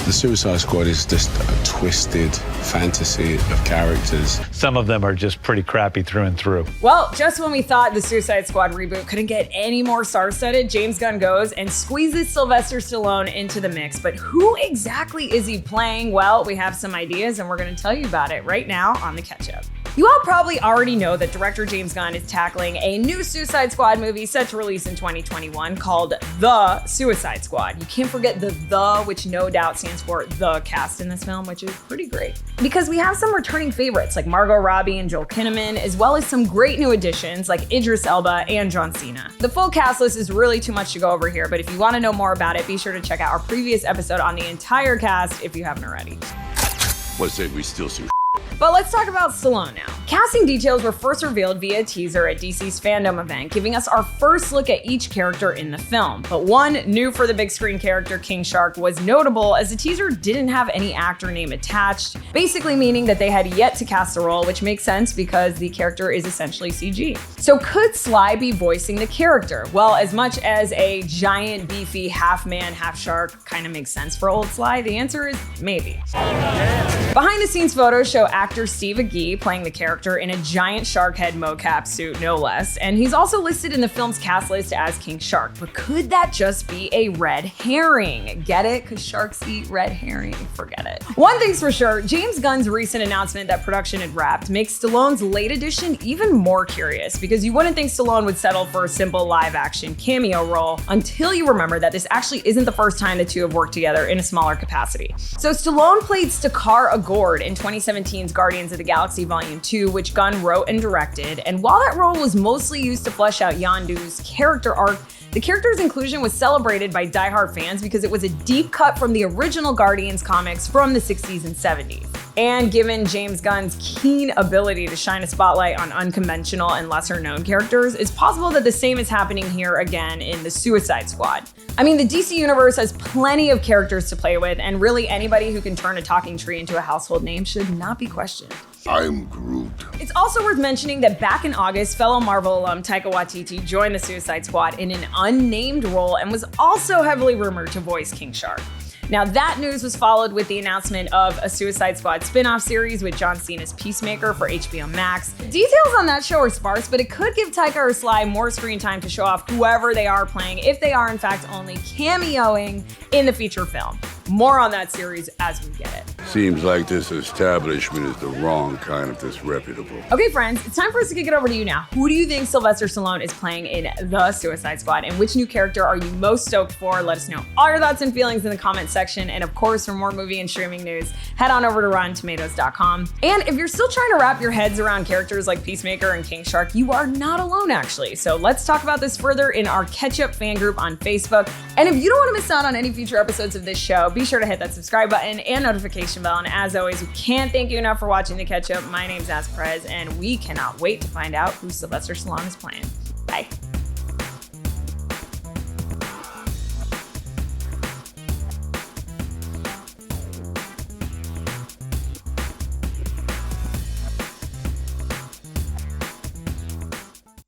The Suicide Squad is just a twisted fantasy of characters. Some of them are just pretty crappy through and through. Well, just when we thought the Suicide Squad reboot couldn't get any more star-studded, James Gunn goes and squeezes Sylvester Stallone into the mix. But who exactly is he playing? Well, we have some ideas and we're going to tell you about it right now on The Ketchup. You all probably already know that director James Gunn is tackling a new Suicide Squad movie set to release in 2021 called The Suicide Squad. You can't forget the which no doubt stands for the cast in this film, which is pretty great. Because we have some returning favorites like Margot Robbie and Joel Kinnaman, as well as some great new additions like Idris Elba and John Cena. The full cast list is really too much to go over here, but if you want to know more about it, be sure to check out our previous episode on the entire cast if you haven't already. What's it? We still see. But let's talk about Stallone now. Casting details were first revealed via a teaser at DC's fandom event, giving us our first look at each character in the film. But one new for the big screen character, King Shark, was notable as the teaser didn't have any actor name attached, basically meaning that they had yet to cast a role, which makes sense because the character is essentially CG. So could Sly be voicing the character? Well, as much as a giant, beefy, half man, half shark kind of makes sense for old Sly, the answer is maybe. Behind the scenes photos show actor Steve Agee playing the character in a giant shark head mocap suit, no less, and he's also listed in the film's cast list as King Shark. But could that just be a red herring? Get it? Because sharks eat red herring. Forget it. One thing's for sure, James Gunn's recent announcement that production had wrapped makes Stallone's late addition even more curious, because you wouldn't think Stallone would settle for a simple live-action cameo role until you remember that this actually isn't the first time the two have worked together in a smaller capacity. So Stallone played Stakar Agord in 2017's Guardians of the Galaxy Volume 2, which Gunn wrote and directed, and while that role was mostly used to flesh out Yondu's character arc, the character's inclusion was celebrated by diehard fans because it was a deep cut from the original Guardians comics from the 60s and 70s. And given James Gunn's keen ability to shine a spotlight on unconventional and lesser-known characters, it's possible that the same is happening here again in the Suicide Squad. I mean, the DC universe has plenty of characters to play with, and really anybody who can turn a talking tree into a household name should not be questioned. I'm Groot. It's also worth mentioning that back in August, fellow Marvel alum Taika Waititi joined the Suicide Squad in an unnamed role and was also heavily rumored to voice King Shark. Now, that news was followed with the announcement of a Suicide Squad spin-off series with John Cena's Peacemaker for HBO Max. Details on that show are sparse, but it could give Taika or Sly more screen time to show off whoever they are playing, if they are in fact only cameoing in the feature film. More on that series as we get it. Seems like this establishment is the wrong kind of disreputable. Okay, friends, it's time for us to kick it over to you now. Who do you think Sylvester Stallone is playing in The Suicide Squad, and which new character are you most stoked for? Let us know all your thoughts and feelings in the comments section. And of course, for more movie and streaming news, head on over to RottenTomatoes.com. And if you're still trying to wrap your heads around characters like Peacemaker and King Shark, you are not alone, actually. So let's talk about this further in our Ketchup fan group on Facebook. And if you don't want to miss out on any future episodes of this show, be sure to hit that subscribe button and notification bell. And as always, we can't thank you enough for watching The Ketchup. My name's Naz Perez, and we cannot wait to find out who Sylvester Stallone is playing. Bye.